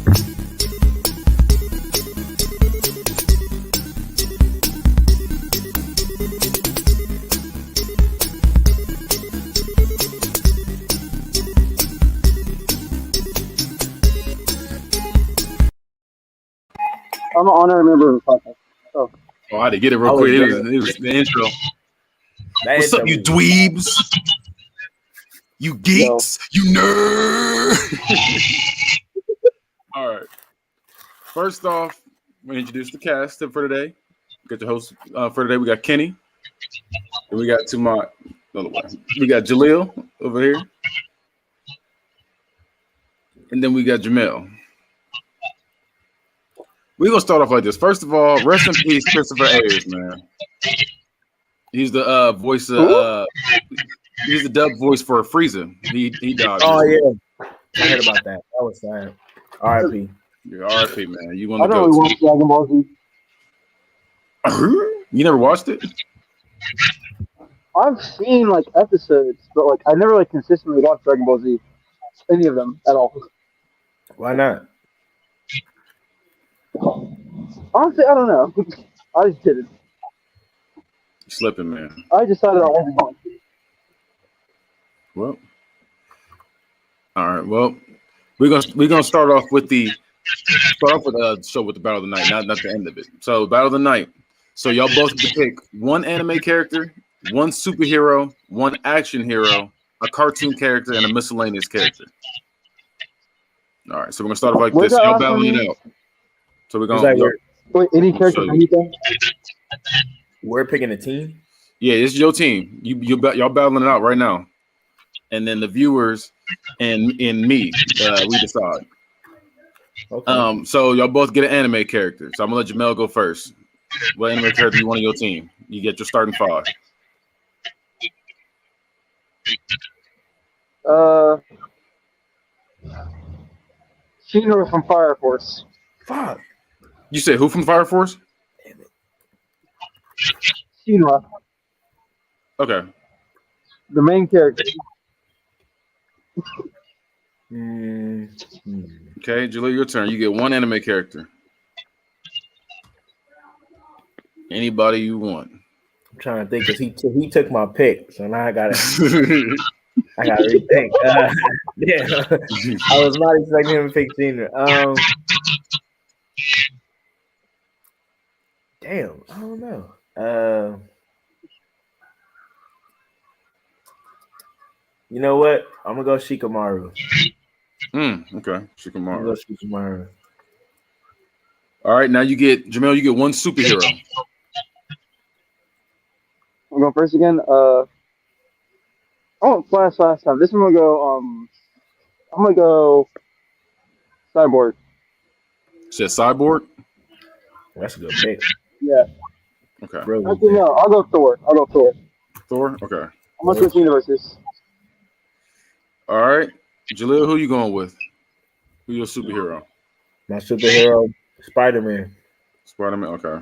I'm an honorary member of the podcast. Oh, I had to get it real quick. It was the intro. What's up, you dweebs? You geeks? Yo. You nerd? All right. First off, we introduce the cast for today. We got the host for today. We got Kenny. And we got we got Jaleel over here. And then we got Jamel. We're going to start off like this. First of all, rest in peace, Christopher Ayers, man. He's the voice of he's the dub voice for Frieza. He died. Oh yeah, I heard about that. That was sad. R.I.P. Yeah, R.I.P. Man. You want to go? I don't really watch Dragon Ball Z. You never watched it? I've seen like episodes, but like I never like consistently watched Dragon Ball Z, any of them at all. Why not? Honestly, I don't know. I just didn't. Slipping, man. I decided I wasn't going to. Well, all right. Well, we're gonna start off with the show with the Battle of the Night, not the end of it. So, Battle of the Night. So, y'all both get to pick one anime character, one superhero, one action hero, a cartoon character, and a miscellaneous character. All right. So, we're gonna start off like this. Y'all battling it out. So, we're gonna wait, any character, anything. We're picking a team. Yeah, it's your team. Y'all battling it out right now, and then the viewers and me, we decide. Okay. So y'all both get an anime character. So I'm gonna let Jamel go first. What anime character you want on your team? You get your starting five. Shinra from Fire Force. Fuck. You say who from Fire Force? Shinra. Okay. The main character. Okay, Julie, your turn. You get one anime character. Anybody you want. I'm trying to think because he took my pick, so now I gotta rethink. Yeah, I was not expecting him to pick Shinra. Damn, I don't know. You know what? I'm gonna go Shikamaru. Okay, Shikamaru. I'm gonna go Shikamaru. All right, now Jamel. You get one superhero. I'm going first again. I went Flash last time. This one I'm gonna go Cyborg. Said Cyborg. That's a good pick. Yeah. Okay. Actually, no, I'll go Thor. Thor? Okay. I'm going to switch universes. All right. Jaleel, who you going with? Who's your superhero? My superhero, Spider-Man. Spider-Man, okay.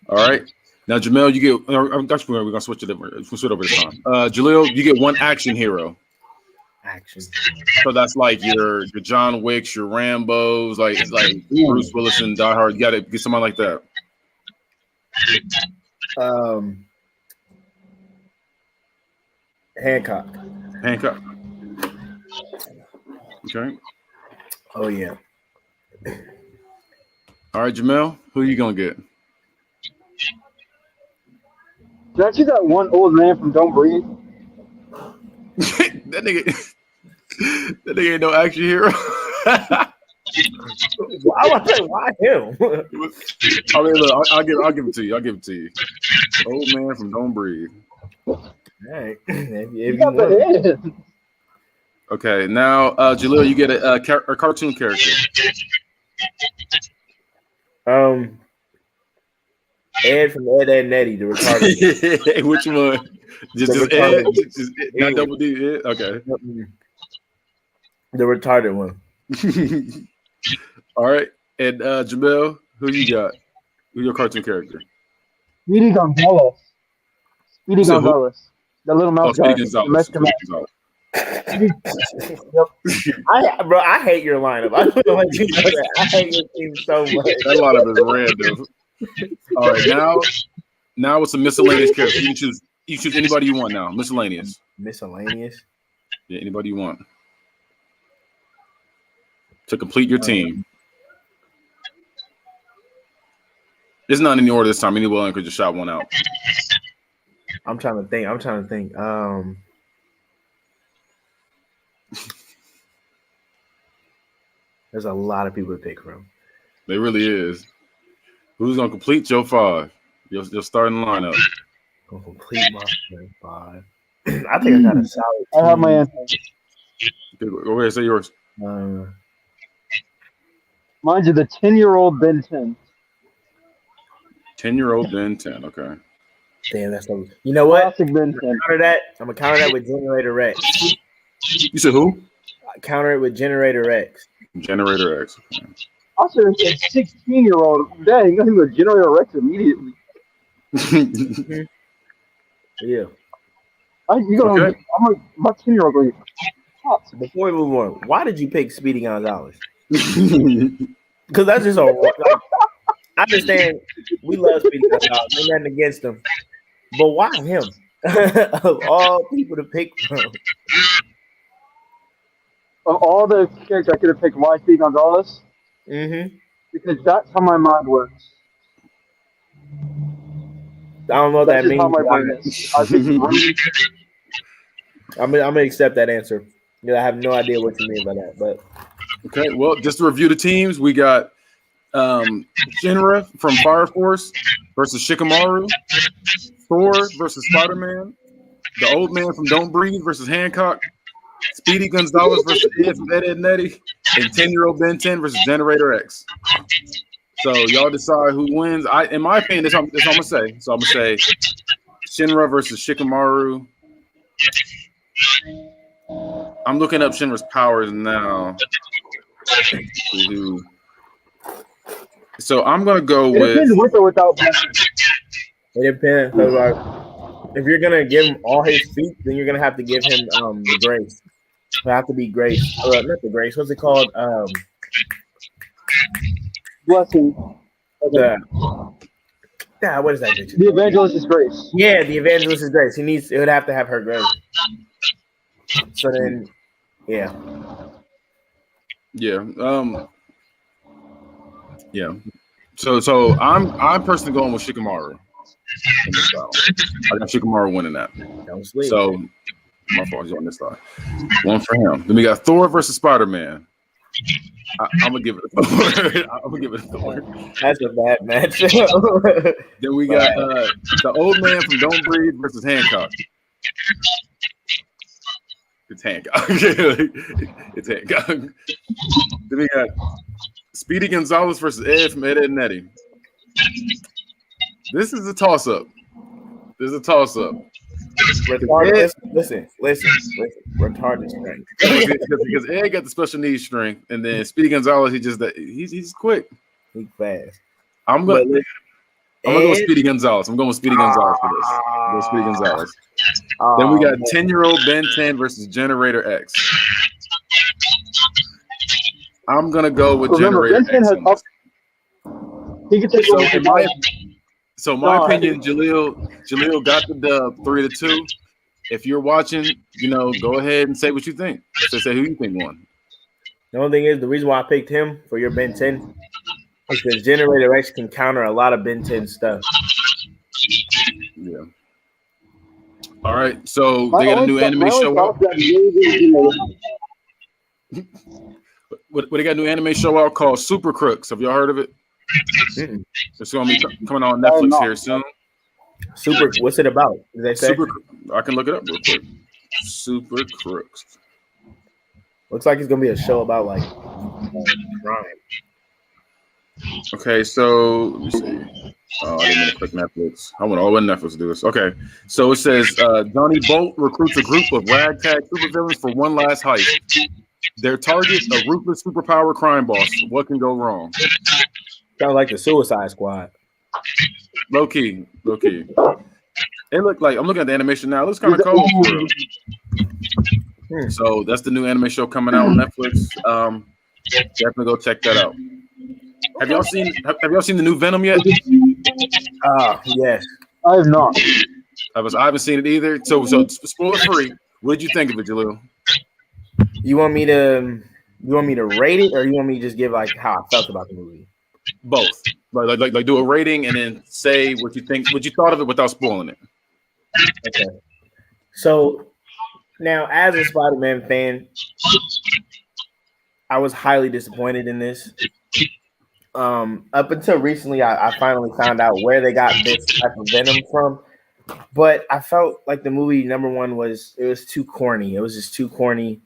All right. Now, Jamel, you get... we're going to switch it over this time. Jaleel, you get one action hero. Action. So that's like your John Wicks, your Rambos, like Bruce Willis and Die Hard. You got to get somebody like that. Hancock. Okay. Oh yeah. All right, Jamel, who you gonna get? Did I see that one old man from Don't Breathe? that nigga ain't no action hero. Why him? I mean, look, I'll give it to you. Old man from Don't Breathe. All right. Okay, now Jaleel, you get a cartoon character. Ed from Ed, Ed and Eddie, the retarded. Which one? Just Ed? Just not Double D? Ed? Okay. The retarded one. All right. And Jamel, who you got? Who's your cartoon character? Speedy Gonzalez. The little mouse guy. Gonzalez. I hate your lineup. I don't want you to know that. I hate your team so much. That lineup is random. All right, now it's a miscellaneous character. You choose anybody you want now. Miscellaneous. Miscellaneous. Yeah, anybody you want to complete your team. It's not in any order this time. Anyone could just shout one out. I'm trying to think. There's a lot of people to pick from. There really is. Who's gonna complete your 5? Your starting lineup. Gonna complete my 5. I think I got a solid team. I have my answer. Go ahead, say yours. Mine's the 10-year-old Ben 10. 10-year-old Ben 10. Okay. Damn, that's so. You know what? Classic Ben 10. I'm gonna counter that with Generator Rex. You said who? Counter it with Generator X. Generator X. Okay. I should have said 16-year-old. Dang, you got him a Generator Rex immediately. Yeah. Okay. My 10-year-old going. Before we move on, why did you pick Speedy Gonzalez? Because that's just a. I understand we love Speedy Gonzalez. There's nothing against him, but why him? Of all people to pick from. Of all the characters I could have picked, why Speedy Gonzalez? Mm-hmm. Because that's how my mind works. I don't know what That's that just how means. my brain is. I think I'm gonna accept that answer. Yeah, I have no idea what you mean by that, but Okay, well, just to review the teams, we got Shinra from Fire Force versus Shikamaru, Thor versus Spider-Man, the old man from Don't Breathe versus Hancock, Speedy Gonzalez versus Ed from Ed, and Eddie, and 10-year-old Ben 10 versus Generator X. So y'all decide who wins. In my opinion, that's what I'm gonna say. So I'm gonna say Shinra versus Shikamaru. I'm looking up Shinra's powers now. So I'm gonna go with or without. it depends. Like, if you're gonna give him all his feet, then you're gonna have to give him the grace. It'll have to be grace. Not the grace. What's it called? Blessing. Okay. What is that? Bitch? The Evangelist is grace. Yeah, the Evangelist is grace. It would have to have her grace. So then, yeah. Yeah. Yeah. So I'm personally going with Shikamaru in this battle. I got Shikamaru winning that. So my fault, he's on this side. One for him. Then we got Thor versus Spider-Man. I'm gonna give it a Thor. That's a bad match. Then we got the old man from Don't Breathe versus Hancock. It's Hancock. It's Hancock. Then we got Speedy Gonzalez versus Ed from Ed, and Eddie. This is a toss-up. Listen. Retarded strength. Because Ed got the special needs strength, and then Speedy Gonzalez, he's quick. He's fast. I'm gonna go with Speedy Gonzalez. I'm going with Speedy Gonzalez for this. I'm going with Speedy Gonzalez. Then we got 10-year-old Ben 10 versus Generator X. I'm gonna go with Generator X. He can take So my opinion, Jaleel got the dub 3-2. If you're watching, go ahead and say what you think. So say who you think won. The only thing is, the reason why I picked him for your Ben 10 is because Generator X can counter a lot of Ben 10 stuff. Yeah. All right. So they got a new anime show out. What they got a new anime show out called Super Crooks. Have y'all heard of it? Mm-mm. It's going to be coming on Netflix here soon. What's it about? Did they say? I can look it up real quick. Super Crooks. Looks like it's going to be a show about like crime. Okay, so let me see. Oh, I didn't mean to click Netflix. I went all the way to Netflix to do this. Okay, so it says Johnny Bolt recruits a group of ragtag supervillains for one last heist. Their target, a ruthless superpower crime boss. What can go wrong? Sounds like the Suicide Squad. Low key. It looked like, I'm looking at the animation now. It looks kind of cool. So that's the new anime show coming out on Netflix. Definitely go check that out. Have y'all seen the new Venom yet? Yes. I have not. I haven't seen it either. So spoiler free. What did you think of it, Jalil? You want me to rate it, or you want me to just give like how I felt about the movie? Both. Like do a rating and then say what you thought of it without spoiling it. Okay. So now, as a Spider-Man fan, I was highly disappointed in this. Up until recently, I finally found out where they got this type of Venom from. But I felt like the movie, number one, was too corny. It was just too corny.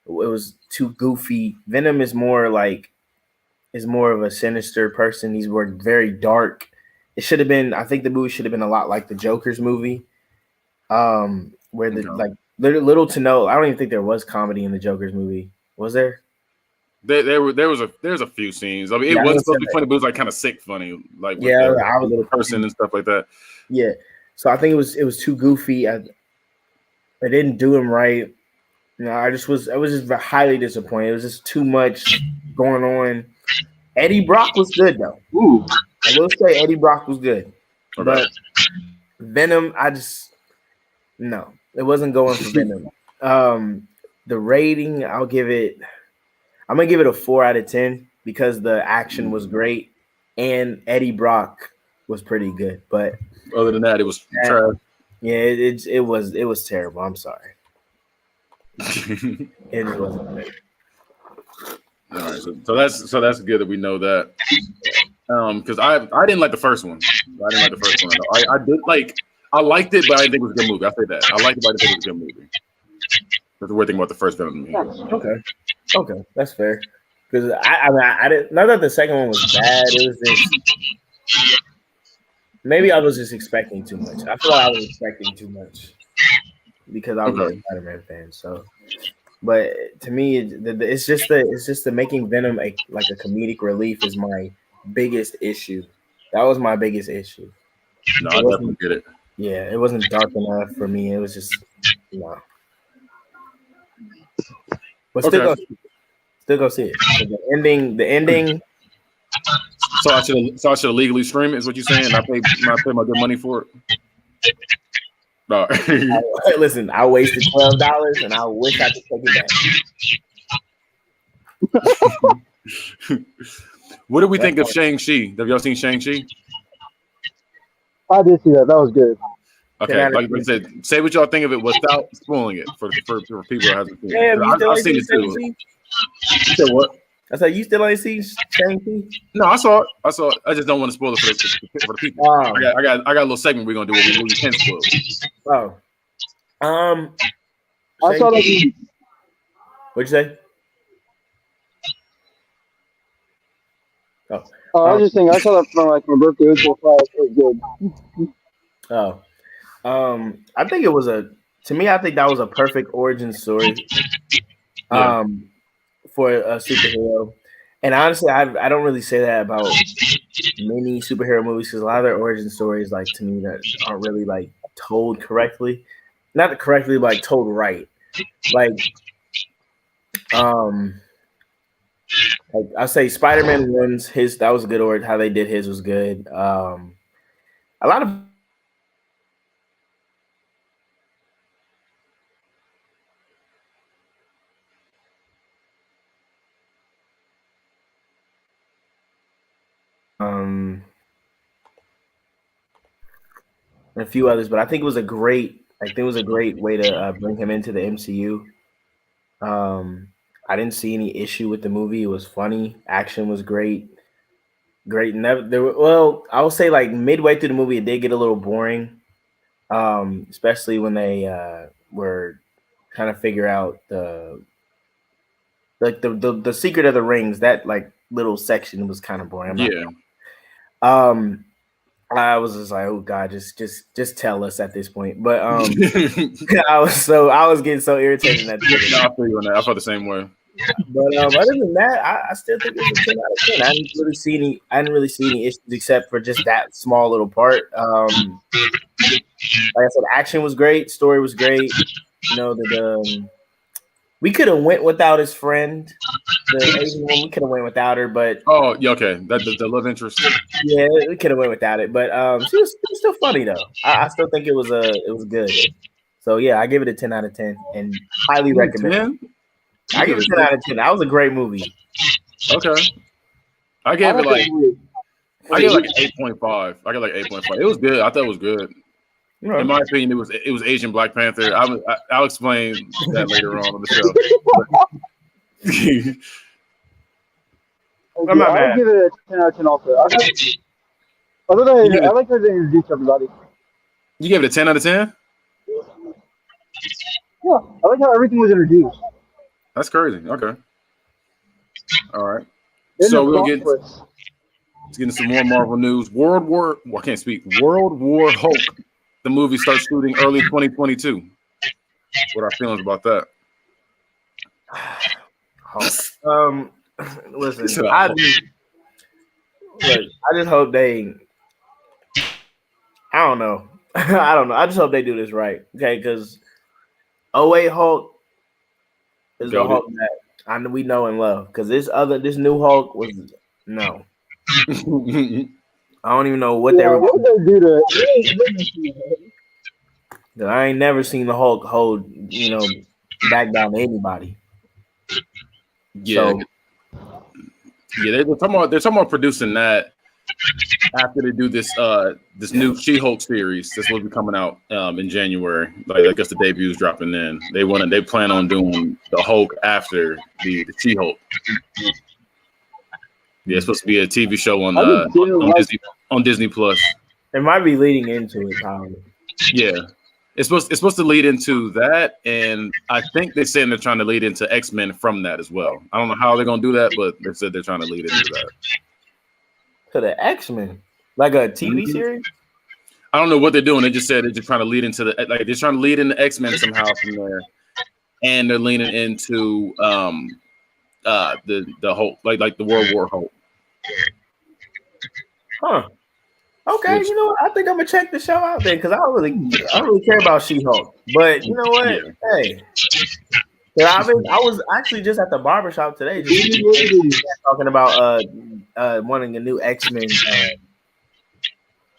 It was too goofy. Venom is more of a sinister person. He's more very dark. It should have been. I think the movie should have been a lot like the Joker's movie, where little to no. I don't even think there was comedy in the Joker's movie. Was there? There's a few scenes. I mean, it wasn't supposed to be funny, but it was like kind of sick funny, like with I was the person and stuff like that. Yeah, so I think it was too goofy. I didn't do him right. I was just highly disappointed. It was just too much going on. Eddie Brock was good though. Ooh. I will say Eddie Brock was good, Okay. but Venom, no, it wasn't going for Venom. The rating, I'm gonna give it a 4 out of 10 because the action was great and Eddie Brock was pretty good. But other than that, it was trash. Yeah, it was terrible. I'm sorry. It wasn't great. All right, so that's good that we know that. Because I didn't like the first one. I didn't like the first one. I liked it, but I didn't think it was a good movie. I say that. I liked it, but I didn't think it was a good movie. That's the weird thing about the first Venom movie. Okay, that's fair. Because I didn't. Not that the second one was bad. It was just maybe I was just expecting too much. I feel like I was expecting too much because I was a Spider-Man fan. So, but to me, it's just the making Venom like a comedic relief is my biggest issue. That was my biggest issue. No, I definitely get it. Yeah, it wasn't dark enough for me. It was just no. But still go see it. So the ending. So I should legally stream it. Is what you're saying? I pay my good money for it. No. Listen, I wasted $12, and I wish I could take it back. What do we think of Shang-Chi? Have y'all seen Shang-Chi? I did see that. That was good. Okay, like I said, say what y'all think of it without spoiling it for people who haven't seen it. I've seen it too. You said what? I said you still ain't seen Shang-Chi? No, I saw it. I just don't want to spoil it for the people. I got a little segment we're gonna do where we can spoil it. I saw that. What'd you say? I was just saying I saw that for like my birthday. It was good. I think it was I think that was a perfect origin story for a superhero. And honestly, I don't really say that about many superhero movies because a lot of their origin stories, like to me, that aren't really like told correctly. Not correctly, but like told right. Like I say Spider-Man wins his. That was a good order. How they did his was good. A lot of and a few others, but I think it was a great way to bring him into the MCU. I didn't see any issue with the movie. It was funny. Action was great. I will say like midway through the movie, it did get a little boring, especially when they were trying to figure out the secret of the rings. That like little section was kind of boring. I was just like, oh God, just tell us at this point. But I was getting so irritated at this. I feel you on that. I felt the same way. But other than that, I still think it was a 10 out of 10. I didn't really see any issues except for just that small little part. Like I said, action was great, story was great. You know, We could have went without his friend. The Asian woman, we could have went without her, but Oh, yeah, okay. That the love interest. yeah, we could have went without it. But she was still funny though. I still think it was good. So yeah, I give it a 10 out of 10 and highly recommend. 10? I give it a 10 out of 10. That was a great movie. Okay. I gave it like an 8.5. I got like 8.5. It was good. I thought it was good. Right. In my opinion, it was Asian Black Panther. I'll explain that later on the show. I'm not mad. I'll give it a 10 out of 10 also. I like how they introduced everybody. You gave it a 10 out of 10? Yeah, I like how everything was introduced. That's crazy. Okay. All right. Then So the we'll plot get twist. getting some more Marvel news. World War Hulk. The movie starts shooting early 2022. What are our feelings about that? Listen, I just hope they. I don't know. I don't know. I just hope they do this right. Okay, because 08 Hulk is the Hulk that we know and love. Because this new Hulk was no. I don't even know what they were. What they do to? I ain't never seen the Hulk hold, back down to anybody. Yeah, so, they're talking about producing that after they do this this new She-Hulk series that's will be coming out in January. Like I guess the debut's dropping in. They plan on doing the Hulk after the She-Hulk. Yeah, it's supposed to be a TV show on Disney Plus. It might be leading into it, probably. Yeah. It's supposed to lead into that, and I think they're saying they're trying to lead into X-Men from that as well. I don't know how they're gonna do that, but they said they're trying to lead into that. To the X-Men, like a TV series. I don't know what they're doing. They just said they're just trying to lead into they're trying to lead into X-Men somehow from there, and they're leaning into the Hulk, like the World War Hulk. Huh. Okay, you know what? I think I'm gonna check the show out then because I don't really care about She-Hulk. But you know what? Yeah. Hey, I was actually just at the barbershop today, just talking about wanting a new X-Men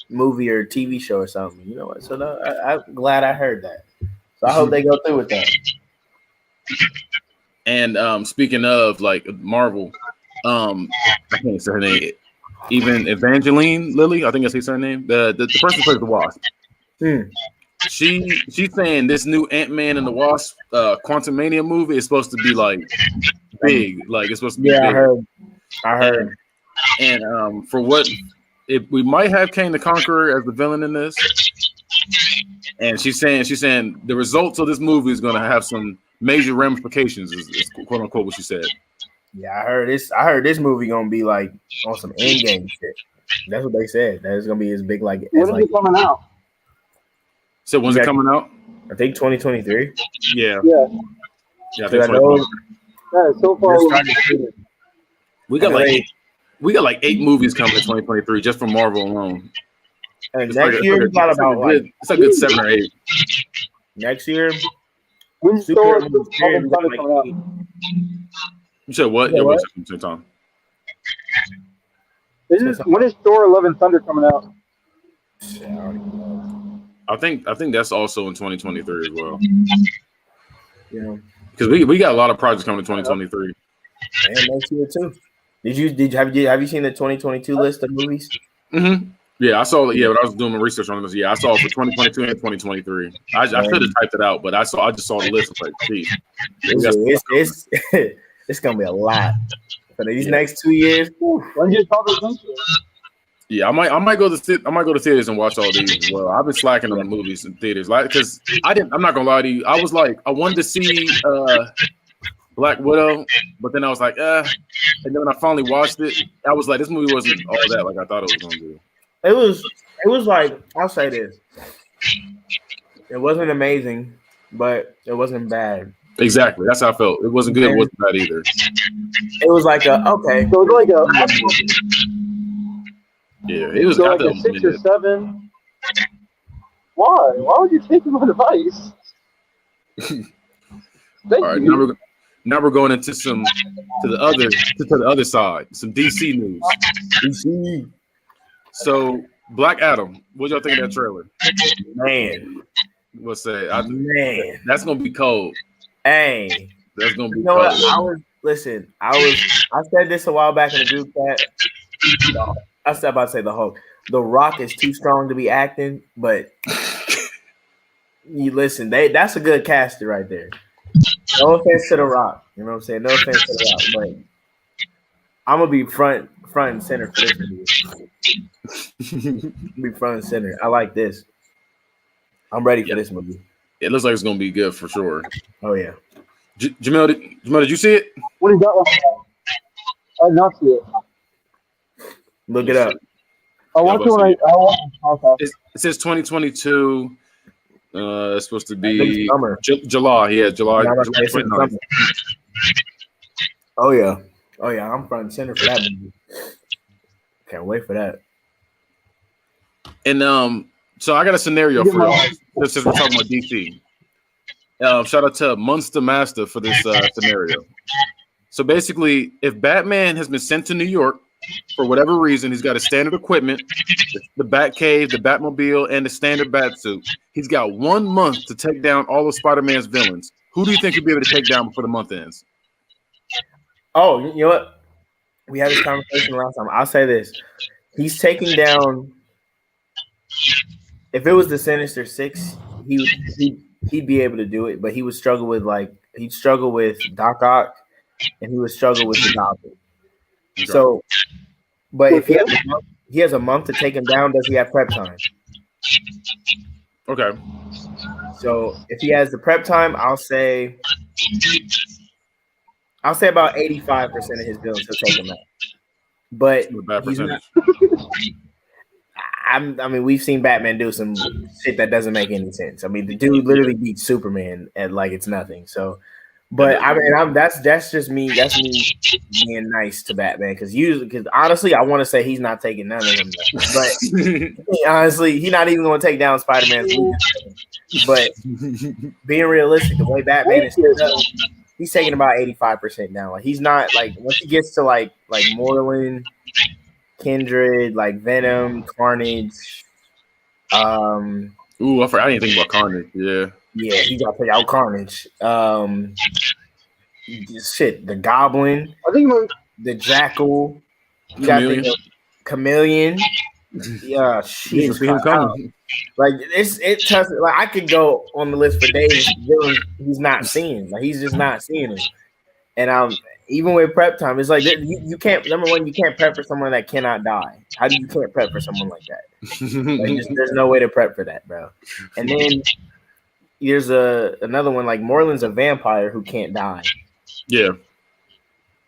movie or TV show or something. You know what? So I'm glad I heard that. So I hope they go through with that. And speaking of like Marvel, I can't say her name. Even Evangeline Lilly, I think that's her name. The person who plays the Wasp. She's saying this new Ant-Man and the Wasp Quantumania movie is supposed to be like big, like it's supposed to be big. I heard. And for what we might have Kang the Conqueror as the villain in this, and she's saying the results of this movie is going to have some major ramifications, is quote unquote what she said. Yeah, I heard this movie gonna be like on some Endgame shit. That's what they said. That it's gonna be as big like. When is it coming out? So when's it coming out? I think 2023. Yeah. Yeah. I think so far we got like 8 movies coming in 2023 just from Marvel alone. And next year we got about it's a good 7 or 8. Next year, when's Thor coming out? You said what? Yeah, what's it, Tom? When is Thor: Love and Thunder coming out? I think that's also in 2023 as well. Yeah, because we got a lot of projects coming in 2023. And next year too. Have you seen the 2022 list of movies? Mm-hmm. Yeah, I saw it. Yeah, when I was doing my research on this, yeah, I saw it for 2022 and 2023. I could have typed it out, but I just saw the list. Like, geez, it's gonna be a lot for these next 2 years. Yeah, I might go to theaters and watch all these as well. I've been slacking on the movies in theaters, like because I'm not gonna lie to you. I was like, I wanted to see Black Widow, but then I was like, and then when I finally watched it, I was like, this movie wasn't all that like I thought it was gonna be. It was like, I'll say this. It wasn't amazing, but it wasn't bad. Exactly. That's how I felt. It wasn't good. It wasn't bad either. It was like okay. So it was like yeah, it was like a 6 or 7. Why? Why would you take my advice? All right, now Now we're going into the other side, some DC news. DC. So Black Adam, what y'all think of that trailer? Man, What's that? man, That's gonna be cold. hey, That's gonna be you know cold. what? I said this a while back in the group chat. I was about to say the Hulk. The Rock is too strong to be acting, but you listen, that's a good caster right there. No offense to the Rock, you know what I'm saying? No offense to the Rock, but I'm gonna be front and center for this movie. Be front and center. I like this. I'm ready for this movie. It looks like it's gonna be good for sure. Oh yeah. Jamel, did you see it? What is that one? I did not see it. Look it up. I want to. Okay. It says 2022. It's supposed to be July. Yeah, July 29th. Oh yeah. I'm front and center for that movie. Can't wait for that. And so I got a scenario for y'all. Since we're talking about DC. Shout out to Munster Master for this scenario. So basically, if Batman has been sent to New York for whatever reason, he's got his standard equipment, the Batcave, the Batmobile, and the standard Batsuit. He's got 1 month to take down all of Spider-Man's villains. Who do you think he'll be able to take down before the month ends? Oh, you know what? We had this conversation last time. I'll say this. He's taking down. If it was the Sinister Six, he'd be able to do it, but he would struggle with Doc Ock, and he would struggle with the Goblin. So, but if he has a month to take him down, does he have prep time? Okay. So if he has the prep time, I'll say about 85% of his villains he'll take him out. But he's not. I mean, we've seen Batman do some shit that doesn't make any sense. I mean, the dude literally beats Superman at like it's nothing. So, but I mean, that's just me. That's me being nice to Batman because honestly, I want to say he's not taking none of them. But honestly, he's not even going to take down Spider-Man's weakness. But being realistic, the way Batman is set up, he's taking about 85% down. Like he's not like once he gets to like Moreland, Kindred, like Venom, Carnage. Ooh, I didn't think about Carnage. Yeah, he got to take out Carnage. The Goblin. I think the Jackal. You got the Chameleon. Yeah, Jesus Christ. Like it touches. Like I could go on the list for days. He's not seeing. Like he's just not seeing him. And even with prep time, it's like you can't. Number one, you can't prep for someone that cannot die. How do you can't prep for someone like that? Like, there's no way to prep for that, bro. And then there's another one like Moreland's a vampire who can't die. Yeah.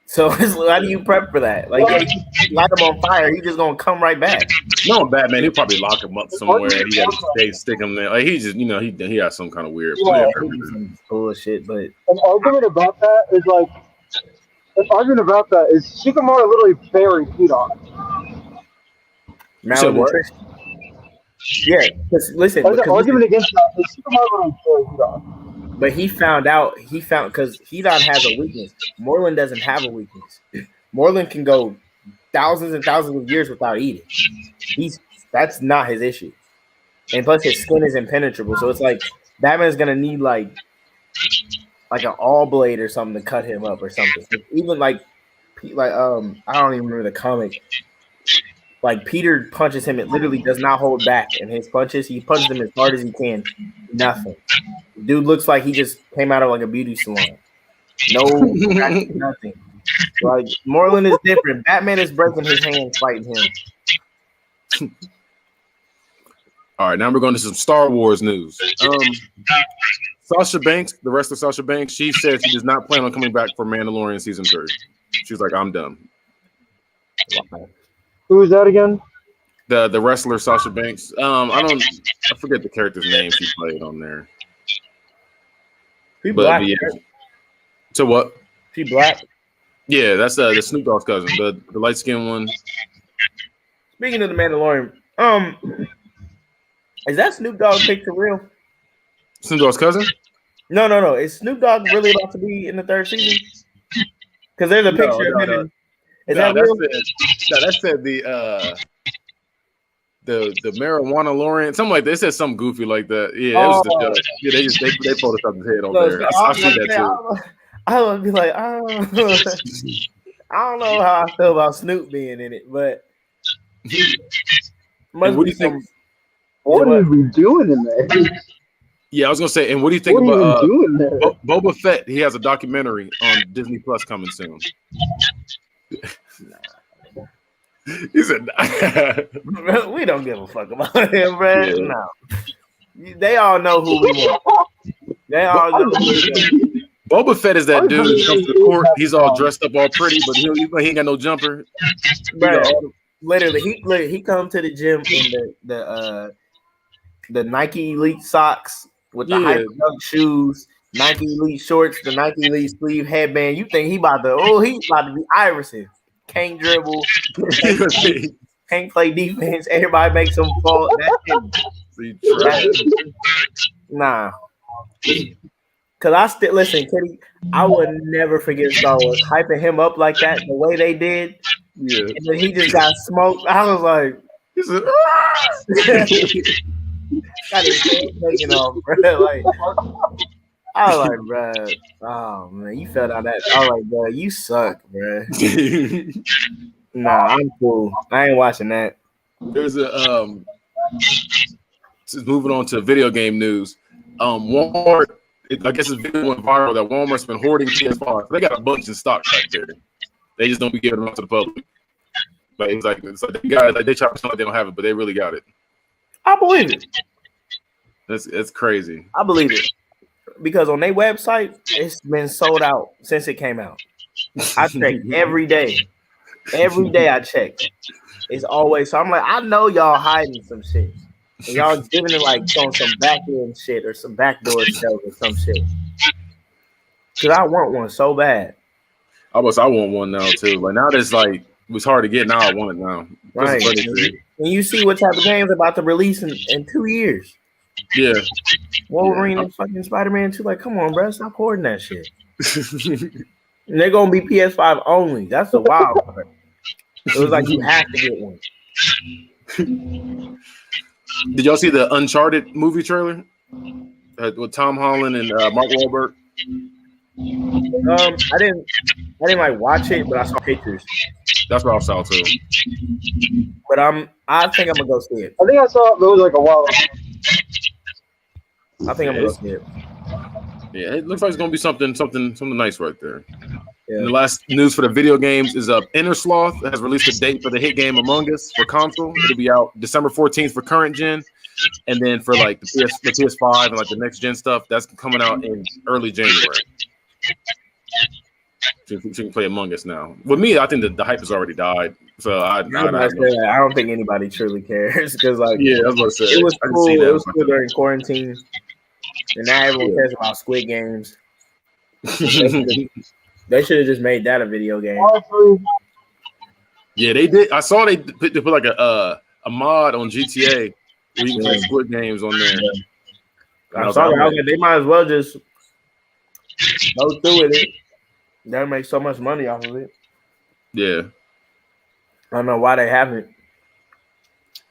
So how do you prep for that? Like, you light him on fire, he's just gonna come right back. No, Batman, he'll probably lock him up somewhere. And he got to stick him there. Like he just, he has some kind of weird some bullshit. But an argument about that is Shikamaru literally burying Pete on. Malnutrition. Yeah, because listen, there's an argument against that. Shikamaru literally burying Pete on. But he found because Hedon has a weakness. Moreland doesn't have a weakness. Moreland can go thousands and thousands of years without eating. That's not his issue. And plus his skin is impenetrable. So it's like Batman's gonna need like an all blade or something to cut him up or something. Even like I don't even remember the comic. Like Peter punches him, it literally does not hold back. And his punches, he punches him as hard as he can. Nothing. Dude looks like he just came out of like a beauty salon. No, nothing. Like Moreland is different. Batman is breaking his hands fighting him. All right, now we're going to some Star Wars news. Sasha Banks, the wrestler Sasha Banks, she said she does not plan on coming back for Mandalorian season 3. She's like, I'm done. Who is that again? The wrestler Sasha Banks. I forget the character's name she played on there. She black. Yeah. So what? She black. Yeah, that's the Snoop Dogg's cousin, the light skinned one. Speaking of the Mandalorian, is that Snoop Dogg picture real? Snoop Dogg's cousin? No. Is Snoop Dogg really about to be in the third season? Because there's a picture of him. No. And, is that real? That said the marijuana Lawrence, something like that. It said something goofy like that. Yeah, it was just a joke. Yeah, they photoshopped his head on there. I see that too. I would be like, I don't know how I feel about Snoop being in it, but what do you think? What are we doing in there? Yeah, I was gonna say, and what do you think about Boba Fett? He has a documentary on Disney Plus coming soon. He said, "We don't give a fuck about him, bro. Yeah. No, they all know who we want. They all know who we want." Boba Fett is that dude who comes to the court. He's all dressed up, all pretty, but he ain't got no jumper. Bro, literally, he come to the gym in the Nike Elite socks with the Hyper Dunk shoes, Nike Elite shorts, the Nike Elite sleeve headband. You think he's about to be Iverson? Can't dribble, can't play defense. Everybody makes him fall. Nah. Cause I still listen, Kitty. I would never forget Star Wars hyping him up like that, the way they did. Yeah. And then he just got smoked. I was like, got his face taken off, bro. Like, I was like, bro, oh man, you fell out that. I was like, bro, you suck, bro. Nah, I'm cool. I ain't watching that. There's a just moving on to video game news. Walmart. I guess this video went viral that Walmart's been hoarding PS5. They got a bunch in stock back there. They just don't be giving them out to the public. But it's like they try to sound like they don't have it, but they really got it. I believe it. It's crazy. I believe it because on their website, it's been sold out since it came out. I check every day. Every day I check. It's always so. I'm like, I know y'all hiding some shit. And y'all giving it like on some back end shit or some backdoor sales or some shit. Cause I want one so bad. I want one now too. But now that's like it's hard to get. Now I want it now. Right. And you see what type of games about to release in 2 years. Yeah. Wolverine and fucking Spider-Man 2. Like, come on, bro, stop hoarding that shit. And they're gonna be PS5 only. That's the wild part. It was like you have to get one. Did y'all see the Uncharted movie trailer with Tom Holland and Mark Wahlberg? I didn't like watch it, but I saw pictures. That's what I saw too. But I think I'm gonna go see it. I think I saw it was like a while ago. I think I'm gonna go see it. Yeah, it looks like it's gonna be something nice right there. Yeah. And the last news for the video games is Inner Sloth has released a date for the hit game Among Us for console. It'll be out December 14th for current gen, and then for like the PS5 and like the next gen stuff, that's coming out in early January. So you can play Among Us now. With me, I think the hype has already died. So I don't think anybody truly cares because like I was gonna say it was cool. It was cool during quarantine, and now everyone cares about Squid Games. They should have just made that a video game. Yeah, they did. I saw they put like a mod on GTA where you can play Squid Games on there. Yeah. They might as well just go through with it. They'll make so much money off of it. Yeah. I don't know why they haven't.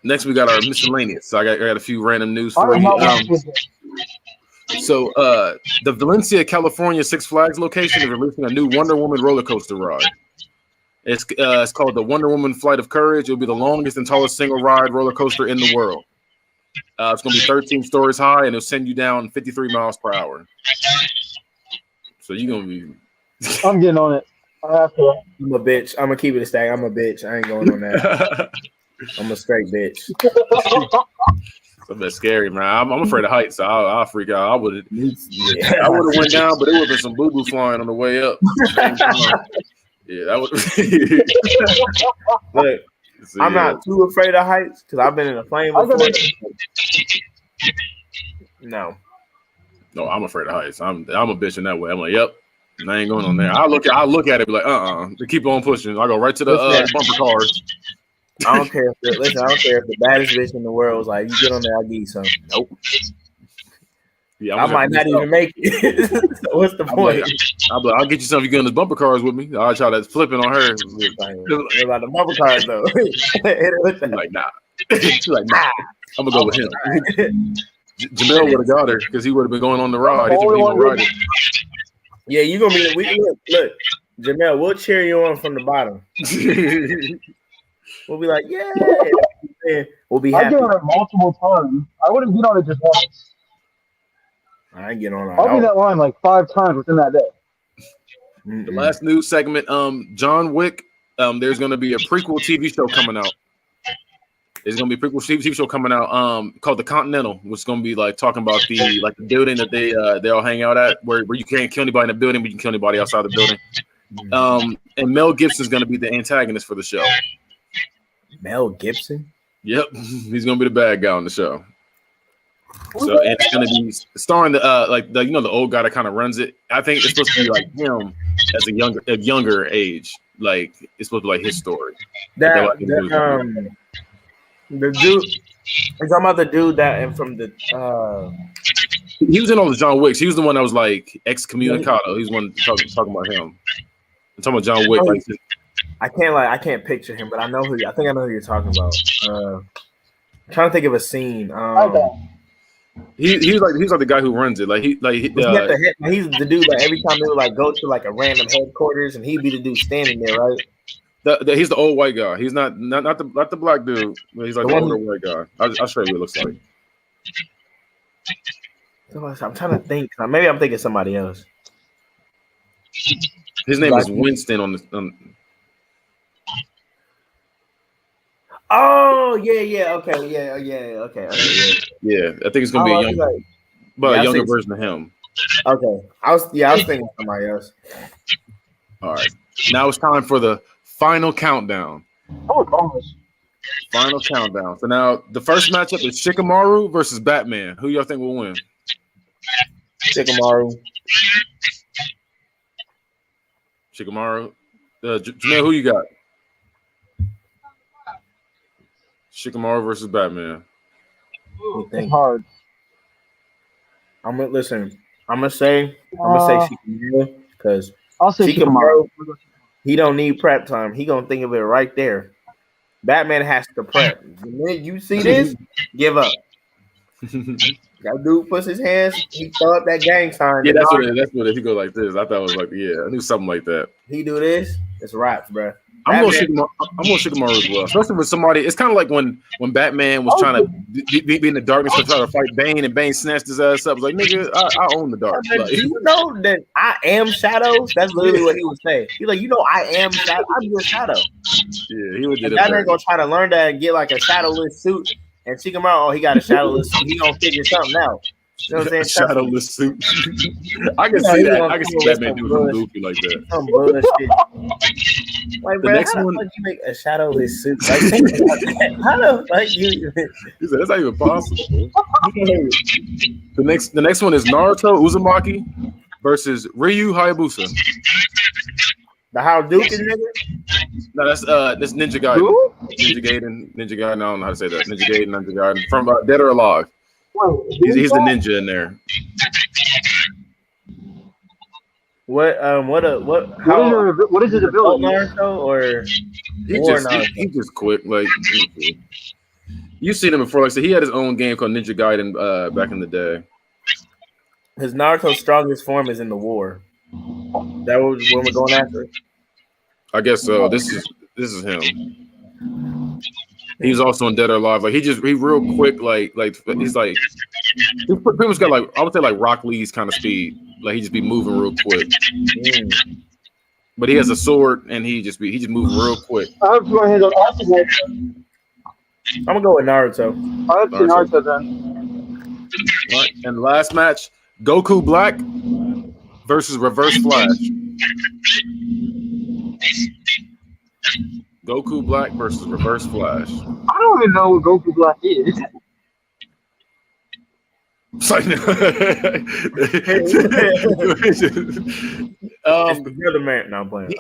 Next, we got our miscellaneous. So I got a few random news for you. So the Valencia, California Six Flags location is releasing a new Wonder Woman roller coaster ride. It's called the Wonder Woman Flight of Courage. It'll be the longest and tallest single ride roller coaster in the world. It's going to be 13 stories high, and it'll send you down 53 miles per hour. So you're going to be... I'm getting on it. I have to. I'm a bitch. I'm going to keep it a stack. I'm a bitch. I ain't going on that. I'm a straight bitch. That's scary, man. I'm afraid of heights, so I'll freak out. I would have went down, but it would have been some boo-boo flying on the way up. Yeah, that would. Look, I'm not too afraid of heights because I've been in a plane before. No, I'm afraid of heights. I'm a bitch in that way. I'm like, yep, I ain't going on there. I look at it, be like, to keep on pushing. I go right to the bumper cars. I don't care. I don't care if the baddest bitch in the world was like, you get on there, I'll give you something. Nope. Yeah, I might not even make it. So what's the point? I'll get you something. You get on those bumper cars with me. I'll try to flip it on her. What about the bumper cars though? She's like, nah. She's like, nah. I'm gonna go with him. Jamel would have got her because he would have been going on the ride. He's gonna ride it. Yeah, you gonna be. Look, Jamel. We'll cheer you on from the bottom. We'll be like, yeah. We'll be happy. I get on it multiple times. I wouldn't get on it just once. I ain't getting on it. I'll be that line like 5 times within that day. The last news segment, John Wick. There's gonna be a prequel TV show coming out. There's gonna be a prequel TV show coming out called The Continental, which is gonna be like talking about the building that they all hang out at, where you can't kill anybody in the building, but you can kill anybody outside the building. And Mel Gibson's gonna be the antagonist for the show. Mel Gibson? Yep, he's gonna be the bad guy on the show. So and it's gonna be starring the old guy that kind of runs it. I think it's supposed to be like him as a younger age. Like it's supposed to be like his story. The dude, you're talking about the dude that and from the he was in all the John Wicks. He was the one that was like excommunicado. He's one talking about him. I'm talking about John Wick. Like, I can't picture him, but I know I think I know who you're talking about. I'm trying to think of a scene. He's like the guy who runs it. He's the dude that every time they would like go to like a random headquarters, and he'd be the dude standing there, right? He's the old white guy. He's not the black dude. He's like the older white guy. I'll show you what it looks like. I'm trying to think. Maybe I'm thinking somebody else. His name is Winston on the. Oh yeah, okay, yeah. Yeah, I think it's gonna be a younger version of him. Okay, I was thinking somebody else. All right, now it's time for the final countdown. Oh gosh. Final countdown. So now the first matchup is Shikamaru versus Batman. Who y'all think will win? Shikamaru. Jamel, who you got? Shikamaru versus Batman. It's hard. I'm gonna say Shikamaru because I'll say Shikamaru. He don't need prep time. He gonna think of it right there. Batman has to prep. The minute you see this, give up. That dude puts his hands. He throw up that gang sign. Yeah, that's what he go like this. I thought it was like, yeah, I knew something like that. He do this. It's raps, bro. I'm going Shikamaru as well, especially with somebody. It's kind of like when Batman was trying to be in the darkness to try to fight Bane, and Bane snatched his ass up. It's like, nigga, I own the dark. Do you know that I am Shadows? That's literally what he would say. He's like, I am Shadow. I'm your Shadow. Yeah, he would do that. Batman gonna try to learn that and get like a shadowless suit, and Shikamaru, he got a shadowless suit. He gonna figure something out. You know what I'm saying? Shadowless suit. I can see that. I can see Batman doing some goofy like that. Some bullshit. Like, bro, how the fuck you make a shadowless suit? Like, think about that. How the fuck you? He said that's not even possible. The next one is Naruto Uzumaki versus Ryu Hayabusa. The Hadouken nigga? No, that's Ninja Gaiden. Who? Ninja Gaiden. I don't know how to say that. Ninja Gaiden from Dead or Alive. He's the ninja in there. What is his ability? Naruto or he's just quick. Like you've seen him before. Like so, he had his own game called Ninja Gaiden back in the day. His Naruto's strongest form is in the war. That was when we're going after it. I guess so. This is him. He's also in Dead or Alive. Like he real quick. Like he's like he pretty much got like I would say like Rock Lee's kind of speed. Like he just be moving real quick. But he has a sword and he just moving real quick. I'm gonna go with Naruto. I'll say Naruto then. All right, and the last match: Goku Black versus Reverse Flash. Goku Black versus Reverse Flash. I don't even know what Goku Black is. It's like, you're the man. No, I'm playing.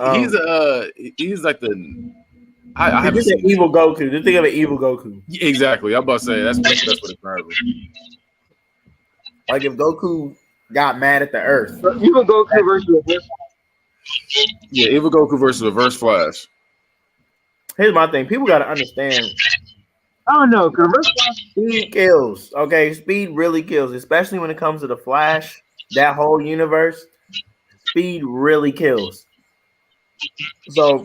He's like the. I haven't seen evil Goku. Just think of an evil Goku. Exactly. I'm about to say that's what it's probably. Like if Goku got mad at the Earth. Evil Goku versus Reverse. Yeah, Evil Goku versus Reverse Flash. Here's my thing. People got to understand. I don't know. Reverse Flash. Speed kills. Okay, speed really kills, especially when it comes to the Flash. That whole universe, speed really kills. So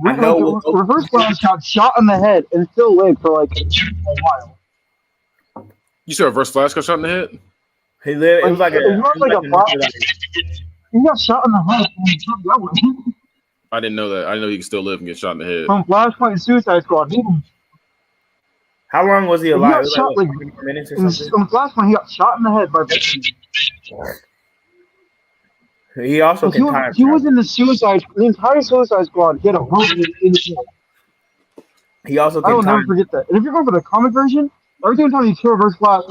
I know Reverse Flash got shot in the head and still lived for like a while. You said Reverse Flash got shot in the head? He lived. It was like he got shot in the head. I didn't know that. I didn't know he could still live and get shot in the head. From Flashpoint and Suicide Squad. How long was he alive? He got shot like minutes or something. From Flashpoint, he got shot in the head by Batman. He also he was in the entire Suicide Squad. He had a bullet in his head. He also I will never forget that. And if you're going for the comic version, every time you kill Reverse Flash,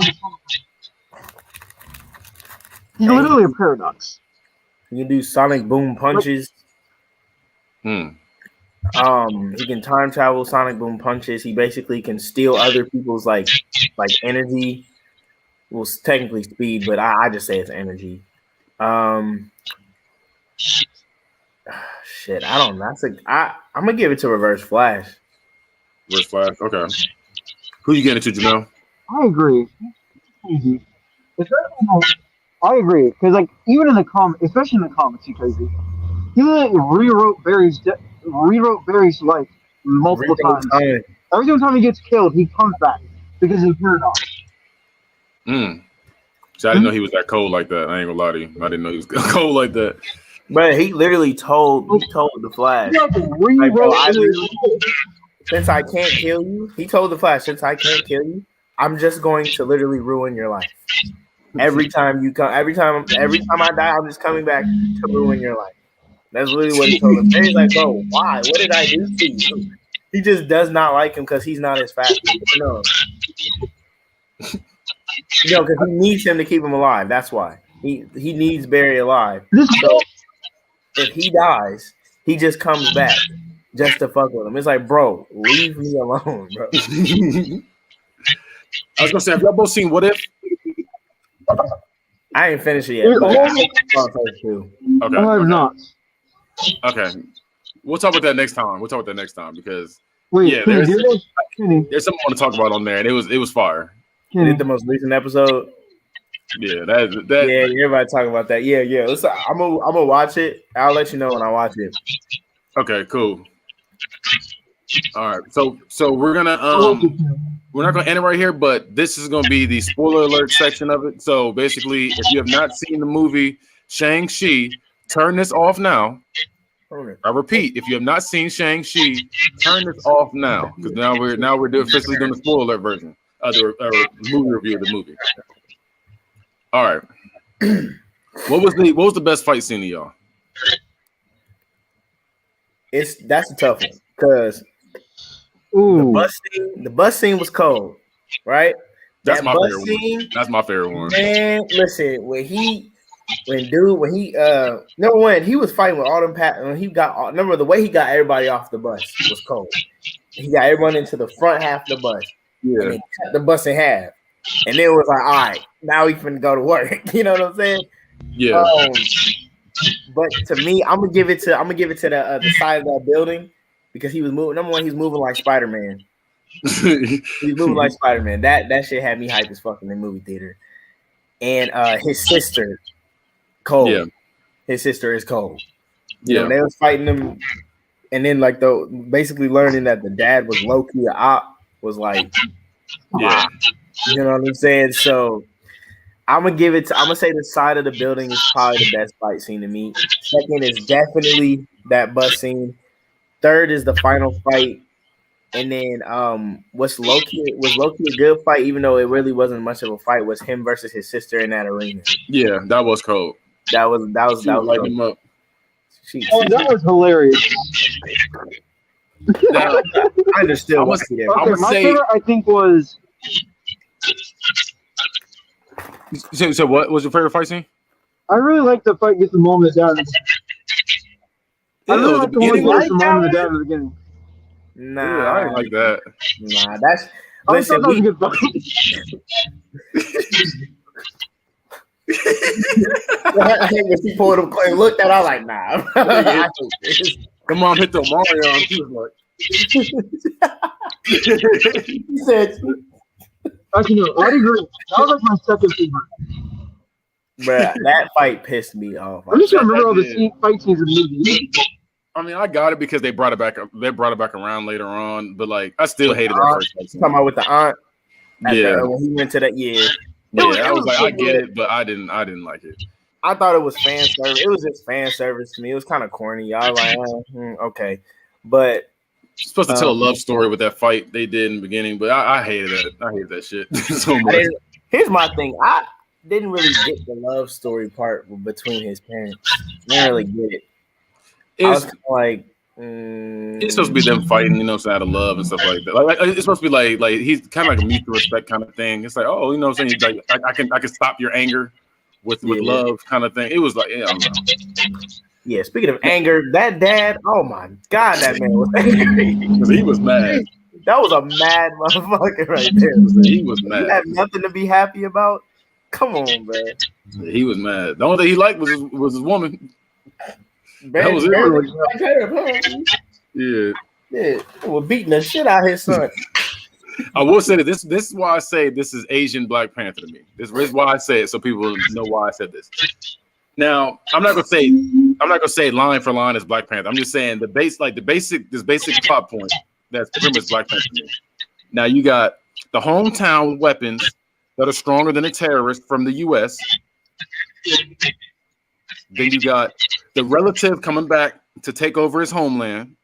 he's literally a paradox. He can do sonic boom punches. He can time travel, sonic boom punches. He basically can steal other people's like energy. Well, technically speed, but I just say it's energy. Shit, I don't know. I'm gonna give it to Reverse Flash. Reverse Flash, okay. Who you getting to, Jamel? I agree. Easy. I agree because like even in the especially in the comics, he's crazy. He rewrote Barry's life multiple times. Every single time he gets killed, he comes back because he's paradox. So I didn't know he was that cold like that. I ain't gonna lie to you. I didn't know he was cold like that. But he literally told the Flash. Since I can't kill you, he told the Flash, since I can't kill you, I'm just going to literally ruin your life. Every time I die, I'm just coming back to ruin your life. That's literally what he told him. And he's like, bro, why? What did I do to you? He just does not like him because he's not as fast. No, because he needs him to keep him alive. That's why he needs Barry alive. So if he dies, he just comes back just to fuck with him. It's like, bro, leave me alone, bro. I was gonna say, have y'all both seen What If? I ain't finished it yet. Okay. I have not. Okay. We'll talk about that next time. Because there's something I want to talk about on there, and it was fire. Is the most recent episode? Yeah, that. Yeah, everybody talking about that. Yeah. I'm gonna watch it. I'll let you know when I watch it. Okay, cool. All right, so we're gonna we're not gonna end it right here, but this is gonna be the spoiler alert section of it. So basically, if you have not seen the movie Shang-Chi, turn this off now. Okay. I repeat, if you have not seen Shang-Chi, turn this off now, because now we're officially doing the spoiler alert version of the movie review of the movie. All right. What was the best fight scene of y'all? That's a tough one because the bus scene was cold, right? That's my favorite one. That's my favorite one. Man, listen, when he number one, he was fighting with all them remember the way he got everybody off the bus was cold. He got everyone into the front half of the bus. Yeah. And he cut the bus in half. And then it was like, all right, now we finna go to work. You know what I'm saying? Yeah. But to me, I'm gonna give it to the side of that building because he was moving. Number one, he's moving like Spider-Man. He's moving like Spider-Man. That shit had me hype as fuck in the movie theater. And his sister, Cole. Yeah. His sister is Cole. You know, they was fighting him, and then like basically learning that the dad was low key a op was like, yeah. You know what I'm saying? So I'm gonna say the side of the building is probably the best fight scene to me. Second is definitely that bus scene. Third is the final fight. And then was low-key a good fight, even though it really wasn't much of a fight, was him versus his sister in that arena. Yeah, that was cold. That was lighting him up. That was hilarious. Now, I understood. Okay, my favorite I think was. So what was your favorite fight scene? I really like the fight gets the moment down. I really like the one that gets the moment down in the beginning. Nah, I didn't like that. Nah, that's listen. I hate when she pulled him and looked at. I was like, nah. I hate this. Come on, hit the Mario. He was like, He said, Actually, no, I'd agree. That was like my second favorite. bruh, that fight pissed me off. I'm just trying to remember all that the fight scenes in the movie. I mean, I got it because they brought it back. They brought it back around later on, but like, I still hated that first fight scene. Talking about with the aunt. Yeah, When he went to that, yeah. I was like, I get it, but I didn't like it. I thought it was fan service. It was just fan service to me. It was kind of corny. I was like, okay, but You're supposed to tell a love story with that fight they did in the beginning, but I hated that. I hated that shit so much. Here's my thing. I didn't really get the love story part between his parents. I didn't really get it. I was kind of like, it's supposed to be them fighting, out of love and stuff like that. Like it's supposed to be like he's kind of like a mutual respect kind of thing. It's like, oh, what I'm saying, like I can stop your anger with love kind of thing. It was like, yeah, I don't know. Yeah, speaking of anger, that dad, oh my God, that man was angry. Because he was mad. That was a mad motherfucker right there. He was mad. He had nothing to be happy about. Come on, bro. He was mad. The only thing he liked was his woman. That was it. Yeah. We're beating the shit out of his son. I will say that this is why I say this is Asian Black Panther to me. This is why I say it, so people know why I said this. Now, I'm not gonna say line for line as Black Panther. I'm just saying the basic plot point that's pretty much Black Panther to me. Now you got the hometown weapons that are stronger than a terrorist from the US. Then you got the relative coming back to take over his homeland.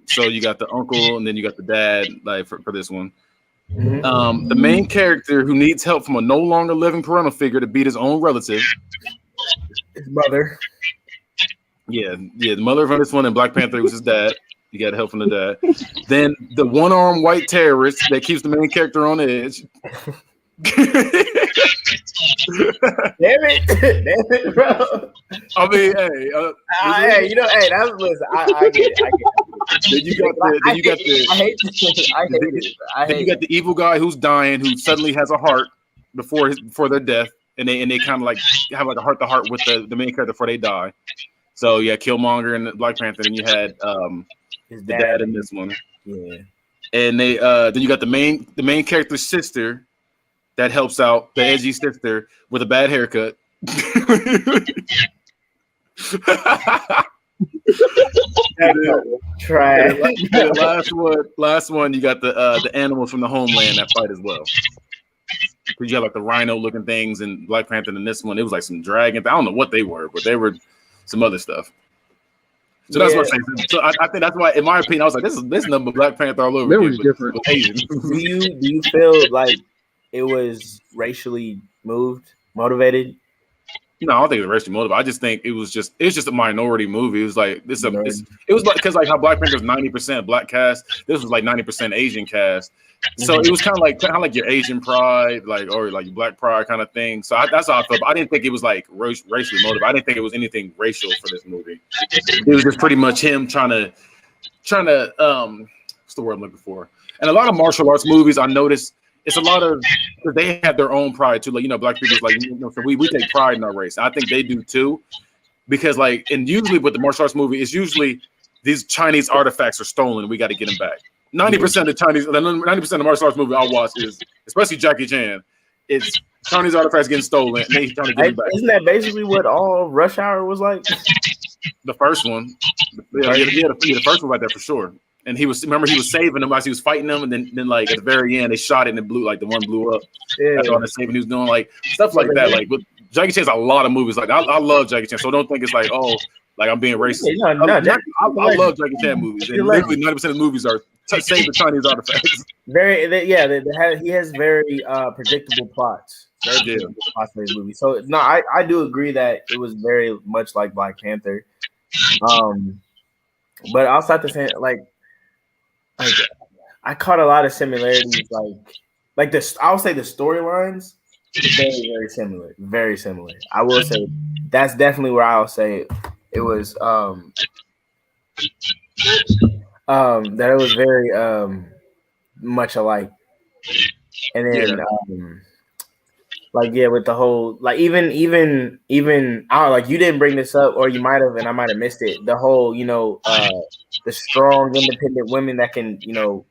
So you got the uncle and then you got the dad, like for this one. Mm-hmm. The main character who needs help from a no longer living parental figure to beat his own relative. His mother. Yeah, the mother from this one in Black Panther was his dad. You got help from the dad. Then the one-armed white terrorist that keeps the main character on edge. Damn it, bro. I mean, hey, that's listen. I get it. Then you got the evil guy who's dying, who suddenly has a heart before their death, and they kind of like have like a heart to heart with the main character before they die. So yeah, Killmonger and Black Panther, and you had his dad in this one. Yeah, and they then you got the main character's sister that helps out, the edgy sister with a bad haircut. Try. Last one, you got the animals from the homeland that fight as well. You got like the rhino looking things in Black Panther, and in this one, it was like some dragons. I don't know what they were, but they were some other stuff. So that's what I'm saying. So I think that's why, in my opinion, I was like, this number Black Panther all over. It was different. Asian. Do you feel like it was racially motivated? No, I don't think it was racially motivated. I just think it's just a minority movie. It was like it was like because like how Black Panther was 90% black cast, this was like 90% Asian cast. So it was kind of like your Asian pride, or like Black pride kind of thing. So that's how I felt. But I didn't think it was like racially motivated. I didn't think it was anything racial for this movie. It was just pretty much him trying to what's the word I'm looking for? And a lot of martial arts movies, I noticed it's a lot of because they have their own pride too. Like Black people's like so we take pride in our race. I think they do too, because and usually with the martial arts movie, it's usually these Chinese artifacts are stolen. We got to get them back. 90% of the martial arts movie I watch is, especially Jackie Chan, it's Chinese artifacts getting stolen and they trying to get them back. Isn't that basically what all Rush Hour was like? The first one, the first one right there for sure. And he was saving them as he was fighting them, and then like at the very end they shot it and it blew, like the one blew up. Yeah. That's all the saving he was doing, like stuff like that. Like, but Jackie Chan's a lot of movies. Like I love Jackie Chan, so don't think it's like like I'm being racist. I love Jackie Chan movies, and literally 90% of the movies are save the Chinese artifacts. He has very predictable plots. Very predictable plots for his movie. So no, I do agree that it was very much like Black Panther. But outside the same, like I caught a lot of similarities. Like this, I would say the storylines very, very similar. Very similar. I will say that's definitely where I'll say it was that it was very much alike. And then with the whole even I don't know, like you didn't bring this up or you might have and I might have missed it. The whole, the strong independent women that can,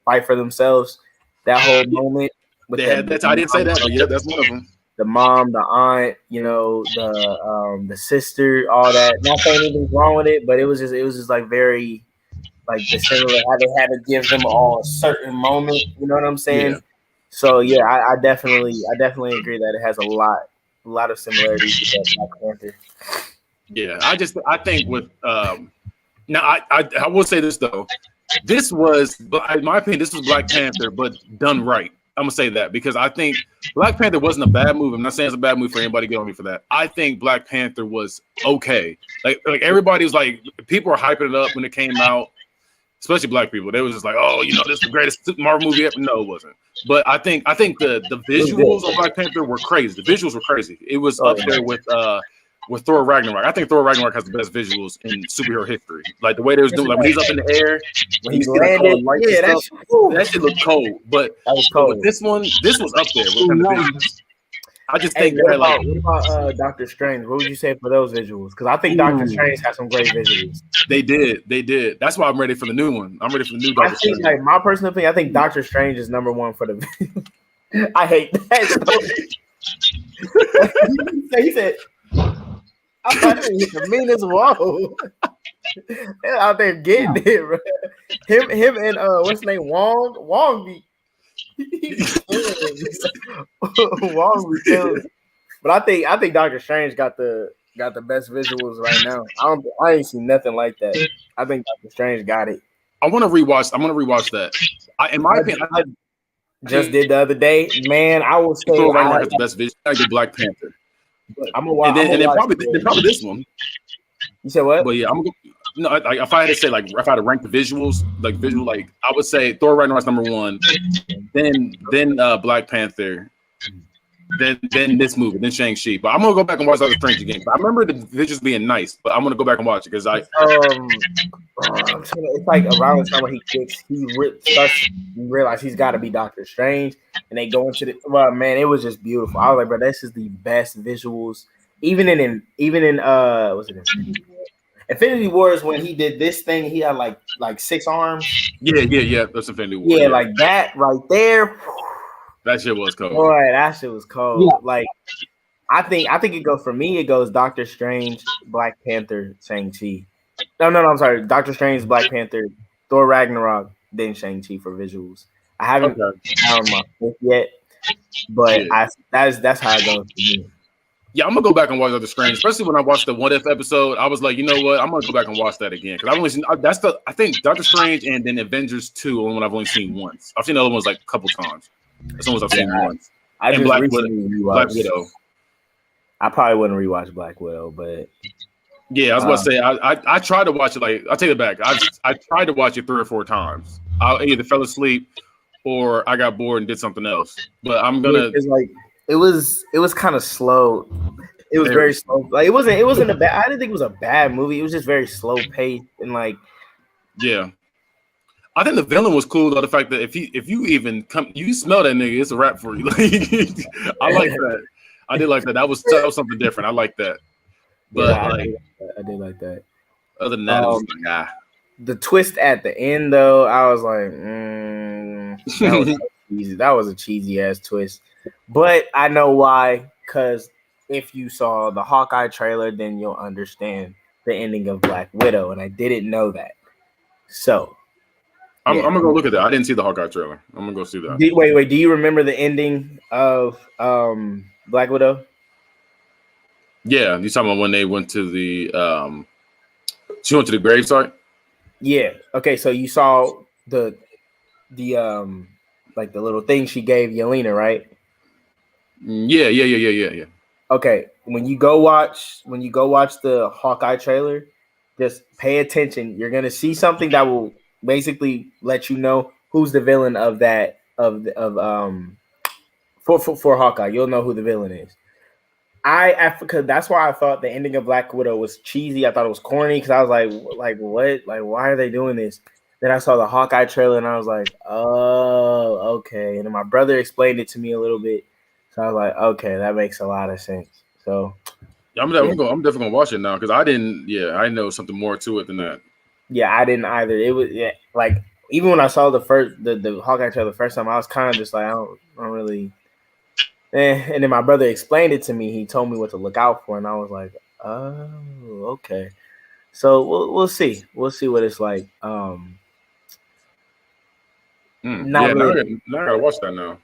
fight for themselves. That whole moment with They had that. I didn't say that, but yeah, that's one of them. The mom, the aunt, the sister, all that. Not saying anything's wrong with it, but it was just like very like the similar how they had to give them all a certain moment. You know what I'm saying? Yeah. So yeah, I definitely agree that it has a lot of similarities with Black Panther. Yeah, I think with now I will say this though, this was, in my opinion, this was Black Panther, but done right. I'm gonna say that because I think Black Panther wasn't a bad movie. I'm not saying it's a bad movie for anybody to get on me for that. I think Black Panther was okay. Like everybody was like, people were hyping it up when it came out, especially Black people. They was just like, oh, this is the greatest Marvel movie ever. No, it wasn't. But I think the visuals of Black Panther were crazy. The visuals were crazy. It was up there with Thor Ragnarok. I think Thor Ragnarok has the best visuals in superhero history. Like the way they was doing, like when he's up in the air, when he's landed, that shit looked cold. But that was cold. With this was up there. I just think what about Doctor Strange? What would you say for those visuals? Because I think Doctor Strange has some great visuals. They did. That's why I'm ready for the new one. I'm ready for the new Doctor Strange. Like my personal opinion, I think Doctor Strange is number one for the. I hate that. He said. I thought it was the meanest whoa. They're out there getting it, bro. Him and what's his name? Wong be Wong be killing. But I think Doctor Strange got the best visuals right now. I ain't seen nothing like that. I think Doctor Strange got it. I'm gonna rewatch that. In my opinion, I just did the other day. Man, I will say Thor Ragnarok has the best visual. I get Black Panther. I'm gonna watch. And then probably this one. You said what? But yeah, I'm gonna go. No, if I had to say if I had to rank the visuals, I would say Thor Ragnarok's number one, then Black Panther, then this movie, then Shang-Chi. But I'm gonna go back and watch Doctor Strange again. I remember the visuals being nice, but I'm gonna go back and watch it because it's like around the time when starts to realize he's got to be Doctor Strange, and they go into man, it was just beautiful. I was like, bro, this is the best visuals. Even in was it Infinity Wars when he did this thing, he had like 6 arms. Yeah. That's Infinity War. Yeah, like that right there. That shit was cold. Boy, that shit was cold. Yeah. Like, I think it goes for me. It goes Doctor Strange, Black Panther, Shang-Chi. No, I'm sorry. Doctor Strange, Black Panther, Thor Ragnarok, then Shang-Chi for visuals. I haven't found my fifth yet, but that's how it goes for me. Yeah, I'm gonna go back and watch Doctor Strange, especially when I watched the What If episode. I was like, you know what? I'm gonna go back and watch that again because I've only seen I think Doctor Strange and then Avengers 2 are one I've only seen once. I've seen the other ones like a couple times. That's the ones I've seen once. I just Black Widow. I probably wouldn't rewatch Black Widow, but yeah, I was about to say I tried to watch it. Like I'll take it back. I tried to watch it 3 or 4 times. I either fell asleep or I got bored and did something else. But I'm gonna. It's like it was kind of slow. It was very slow. Like it wasn't a bad. I didn't think it was a bad movie. It was just very slow paced and like. Yeah. I think the villain was cool though. The fact that if you even you smell that nigga, it's a wrap for you. Like, I like that. I did like that. That was something different. I like that. But yeah, I did like that. Other than that, it was like, the twist at the end though, I was like, that was a cheesy ass twist. But I know why, because if you saw the Hawkeye trailer, then you'll understand the ending of Black Widow, and I didn't know that. So I'm gonna go look at that. I didn't see the Hawkeye trailer. I'm gonna go see that. Wait. Do you remember the ending of Black Widow? Yeah, you talking about when they went to the she went to the gravesite? Yeah. Okay, so you saw the like the little thing she gave Yelena, right? Yeah. Okay, when you go watch the Hawkeye trailer, just pay attention. You're gonna see something that will basically let you know who's the villain of that for Hawkeye. You'll know who the villain is. Because that's why I thought the ending of Black Widow was cheesy. I thought it was corny because I was like what? Like, why are they doing this? Then I saw the Hawkeye trailer and I was like, oh, okay. And then my brother explained it to me a little bit. So I was like, okay, that makes a lot of sense. So I'm definitely gonna watch it now because I know something more to it than that. yeah, I didn't either. It was like even when I saw the Hawkeye trailer the first time, I was kind of just like, I don't really. And then my brother explained it to me. He told me what to look out for, and I was like, oh, okay. So we'll see. We'll see what it's like. Not Yeah, really. now I gotta watch that now.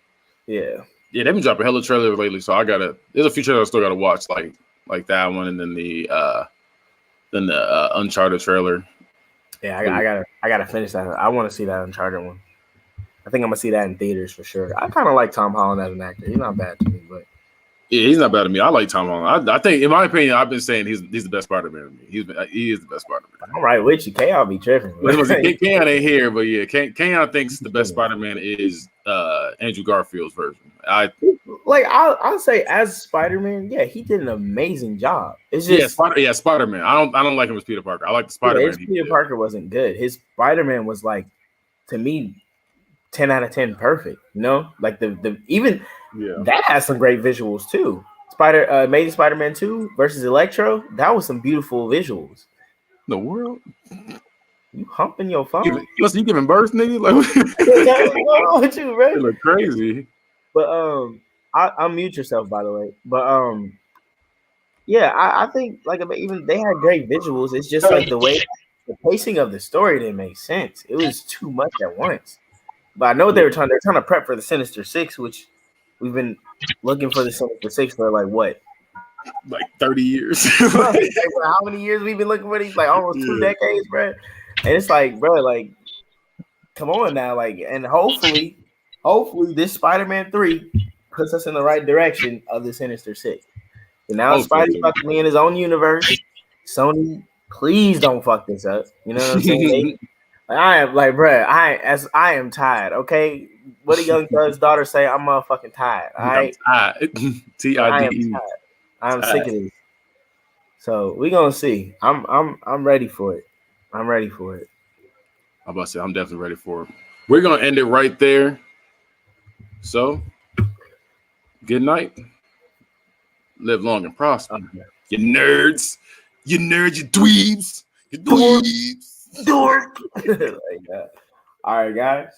Yeah. Yeah, they've been dropping hella trailers lately, so there's a few trailers I still gotta watch, like that one, and then the Uncharted trailer. Yeah, I gotta finish that. I want to see that Uncharted one. I think I'm gonna see that in theaters for sure. I kind of like Tom Holland as an actor. He's not bad to me, but yeah, he's not bad to me. I like Tom Holland. I think, in my opinion, I've been saying he's the best Spider-Man to me. He is the best Spider-Man. I'm right with you. K.I. be tripping. Keon ain't here, but yeah, Keon thinks the best Spider-Man is Andrew Garfield's version. I'll say as Spider-Man, yeah, he did an amazing job. It's just Spider-Man. I don't like him as Peter Parker. I like the Spider-Man. His Peter Parker wasn't good. His Spider-Man was like, to me, 10 out of 10 perfect. You know, like the even that has some great visuals too. Amazing Spider-Man 2 versus Electro, that was some beautiful visuals. The world. You humping your phone? You giving birth, nigga? Like, what's going on with you, bro? You look crazy. But I'll mute yourself, by the way. But yeah, I think like even they had great visuals. It's just like the pacing of the story didn't make sense. It was too much at once. But I know what they're trying to prep for the Sinister Six, which we've been looking for the Sinister Six for like what? Like 30 years. How many years we've been looking for these? Like almost 2 decades, bro. And it's like, bro, like, come on now, like, and hopefully this Spider-Man 3 puts us in the right direction of the Sinister Six. And now Spidey's about to be in his own universe. Sony, please don't fuck this up. You know what I'm saying? I am like, bro, I am tired. Okay, what did Young Thug's daughter say? I'm motherfucking tired. All right, TIDE. I'm sick of this. So we're gonna see. I'm ready for it. I'm ready for it. I'm about to say I'm definitely ready for it. We're gonna end it right there. So, good night. Live long and prosper. Okay. You nerds. You dweebs. You dweebs. Dork. Like that. All right, guys.